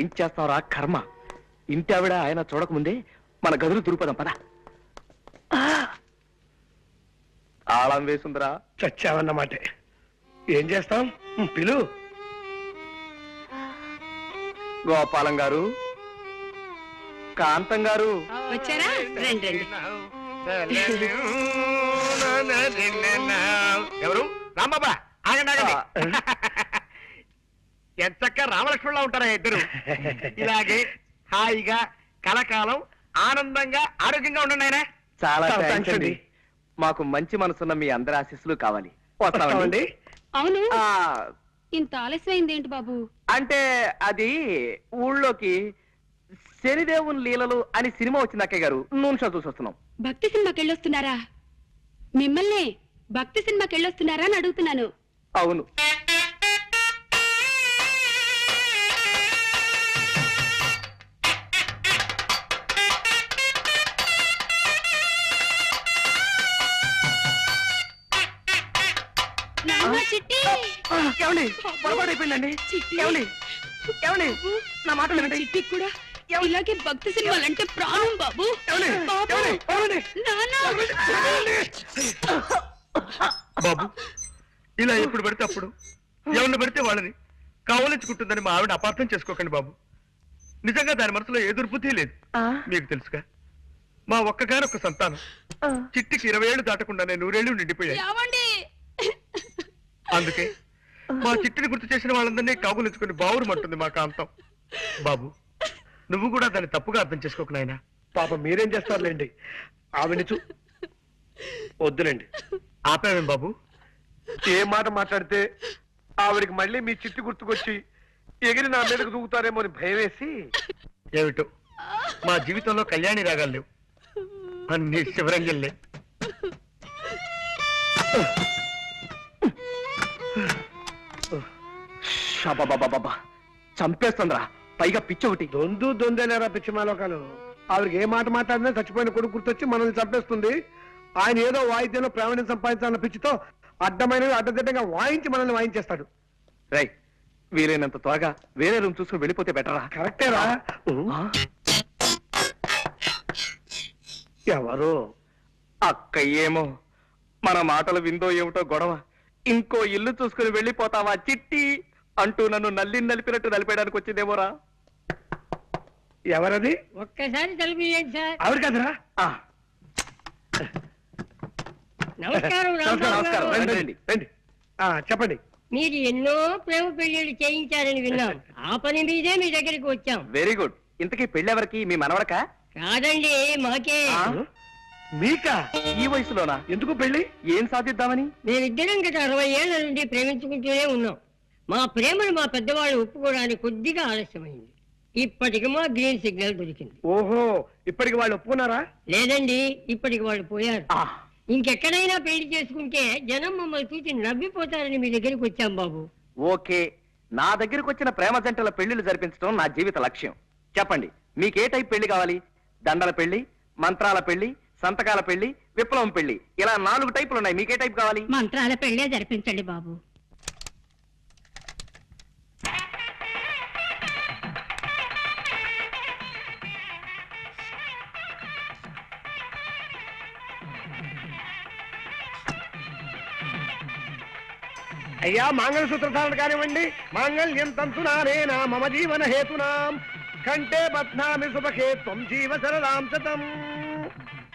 ఏం చేస్తావురా కర్మ. ఇంటి ఆవిడ ఆయన చూడకముందే మన గదులు దురుపదం పద. తాళం వేసుందిరా. చచ్చావన్నమాట. ఏం చేస్తాం, పిలు. గోపాలం గారు, కాంతం గారు వచ్చారా? రండి రండి. ఎవరు? రాంబాబా, ఆగండి ఆగండి. ఎంతక్క రామలక్ష్మణులా ఉంటారా ఇద్దరు. ఇలాగే హాయిగా కలకాలం ఆనందంగా ఆరోగ్యంగా ఉండండి ఆయన. చాలా థాంక్స్ అండి. మాకు మంచి మనసున్న మీ అందరి ఆశీస్సులు కావాలి. వస్తామండి. అవును, ఆ, ఇంత ఆలస్యమైంది ఏంటి బాబు? అంటే అది ఊళ్ళోకి శనిదేవుని లీలలు అని సినిమా వచ్చింది అక్కయ్య గారు. నూనె షో చూసి వస్తున్నాం. భక్తి సినిమాకి వెళ్ళొస్తున్నారా? మిమ్మల్ని భక్తి సినిమాకి వెళ్ళొస్తున్నారా అని అడుగుతున్నాను. అవును. నాన్న, చిట్టి. ఏమండి పొరపాటు అయిపోయిందండి. చిట్టి. ఏమండి ఏమండి నా మాటలు వినండి. చిట్టి కూడా ఇలాగే భక్తి సినిమాలంటే ప్రాణం బాబు. ఏమండి? బాబు. ఏమండి? ఏమండి? నాన్న. బాబు, ఇలా ఎప్పుడు పడితే అప్పుడు ఎవరిని పడితే వాళ్ళని కావలించుకుంటుందని మా ఆవిడ అపార్థం చేసుకోకండి బాబు. నిజంగా దాని మనసులో ఏ దుర్బుద్ధి లేదు. మీకు తెలుసుగా, మా ఒక్కగానొక్క సంతానం చిట్టికి 20 ఏళ్ళు దాటకుండానే 100 ఏళ్ళు నిండిపోయాయి. ఏమండి? అందుకే మా చిట్టిని గుర్తు చేసిన వాళ్ళందరినీ కాగులించుకుని బావురుమంటుంది మా కాంతం. బాబు, నువ్వు కూడా దాన్ని తప్పుగా అర్థం చేసుకోకు నాయనా. పాప మీరేం చేస్తారులేండి, ఆవిడ వద్దులేండి. ఆపావేం బాబు? ఏ మాట మాట్లాడితే ఆవిడికి మళ్ళీ మీ చిట్టి గుర్తుకొచ్చి ఎగిరి నా మీదకు దూకుతారేమో అని భయం వేసి. ఏమిటో మా జీవితంలో కళ్యాణి రాగాలు లేవు, అన్ని శివరంజల్లే. షాబాబాబాబా, చంపేస్తుందిరా. పైగా పిచ్చి ఒకటి. దొందేలేరా పిచ్చి మాలోకాలు. ఆవిడకి ఏ మాట మాట్లాడినా చచ్చిపోయిన కొడుకు గుర్తొచ్చి మనల్ని చంపేస్తుంది. ఆయన ఏదో వాయిద్యంలో ప్రావీణ్యం సంపాదించాలన్న పిచ్చితో అడ్డమైనవి అడ్డదిడ్డంగా వాయించి మనల్ని వాయించేస్తాడు. రై, వీలైనంత త్వరగా వేరే రూమ్ చూసుకుని వెళ్ళిపోతే బెటరా? కరెక్టేరా. ఎవరు? అక్కయ్యేమో మన మాటలు విందో ఏమిటో గొడవ. ఇంకో ఇల్లు చూసుకుని వెళ్ళిపోతావా చిట్టి అంటూ నన్ను నలిపినట్టు నలిపేయడానికి వచ్చిందేమోరా. ఎవరది? ఒక్కసారి తలుపు సార్. ఆవిడ కదరా? నమస్కారం. నమస్కారం. రండి, రండి. రండి. చెప్పండి. మీరు ఎన్నో ప్రేమ పెళ్లిళ్ళు చేయించారని విన్నాం. ఆ పని మీదే మీ దగ్గరికి వచ్చాం. Very good. ఇంతకీ పెళ్ళెవరికి? మీ మనవడకా? కాదండి, మాకే. మీకా? ఈ వయసులోనా? ఎందుకు పెళ్లి? ఏం సాధిద్దామని? మేమిద్దరం గత 60 ఏళ్ల నుండి ప్రేమించుకుంటూనే ఉన్నాం. మా ప్రేమను మా పెద్దవాళ్ళు ఒప్పుకోవడానికి కొద్దిగా ఆలస్యమైంది. ఇప్పటికి మా గ్రీన్ సిగ్నల్ దొరికింది. ఓహో, ఇప్పటికి వాళ్ళు ఒప్పుకున్నారా? లేదండి, ఇప్పటికి వాళ్ళు పోయారు. ఇంకెక్కడైనా పెళ్లి చేసుకుంటే జనం మమ్మల్ని చూసి నవ్విపోతారని మీ దగ్గరికి వచ్చాం బాబు. ఓకే, నా దగ్గరకు వచ్చిన ప్రేమ జంటల పెళ్లిళ్ళు జరిపించడం నా జీవిత లక్ష్యం. చెప్పండి, మీకే టైప్ పెళ్లి కావాలి? దండల పెళ్లి, మంత్రాల పెళ్లి, సంతకాల పెళ్లి, విప్లవం పెళ్లి, ఇలా 4 టైపులు ఉన్నాయి. మీకే టైప్ కావాలి? మంత్రాల పెళ్లే జరిపించండి బాబు. అయ్యా, మంగళసూత్ర ధారణ కానివ్వండి. మాంగళ్యం తంతునానేనా మమ జీవన హేతునాం కంటే బధ్నామి సుభకే త్వం జీవ సరదాం శతం.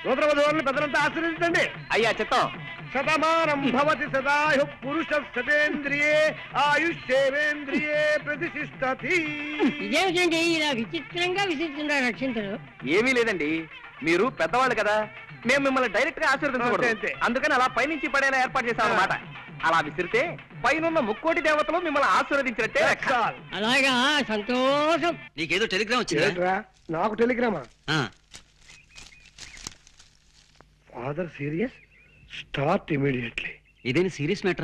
సూత్ర వధువులను పెద్దలంతా ఆశీర్వదించండి. అయ్యా చిత్తం. శతమానం భవతి సదాయు పురుష శతేంద్రియే ఆయుష్యేంద్రియే ప్రతిష్ఠతి. ఇదేమిటండి ఇలా విచిత్రంగా విసిస్తున్నారు రక్షించరు? ఏమీ లేదండి, మీరు పెద్దవాళ్ళు కదా, మేము మిమ్మల్ని డైరెక్ట్ గా ఆశీర్వదించకూడదు. అంతే. అందుకని అలా పైనుంచి పడేలా ఏర్పాటు చేశాం అన్నమాట. అలా విసిరితే పైనున్న ముక్కోటి దేవతలు మిమ్మల్ని ఆశీర్వదించినట్టే. అలాగా, సంతోషం. నీకేదో టెలిగ్రామ్ వచ్చిందా? నాకు టెలిగ్రామా? Father serious, start immediately. ఇదేని సీరియస్ మ్యాటర్.